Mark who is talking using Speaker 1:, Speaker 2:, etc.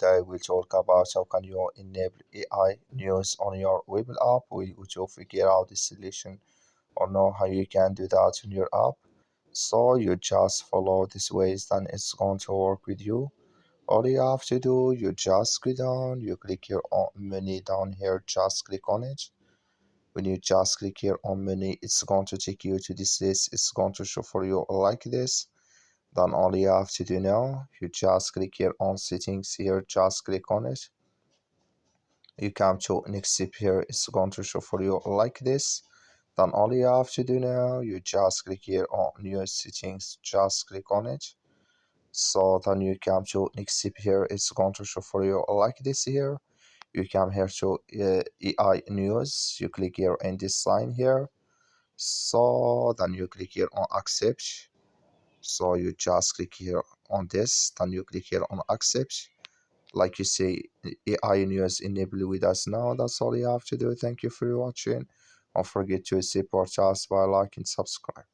Speaker 1: today we'll talk about how can you enable AI news on your Webull app. We will figure out the solution or know how you can do that in your app. So you just follow these ways, then it's going to work with you. All you have to do, you just go down, you click here on menu down here, just click on it. When you just click here on menu, it's going to take you to this list. It's going to show for you like this. Then all you have to do now, you just click here on settings here, just click on it. You come to next step here, it's going to show for you like this. Then all you have to do now, you just click here on new settings, just click on it. So then you come to next step here, it's going to show for you like this here. You come here to AI news, you click here in this sign here. So then you click here on accept. So you just click here on this, then you click here on accept. Like you say, AI news enable with us now. That's all you have to do. Thank you for watching. Don't forget to support us by liking, subscribe.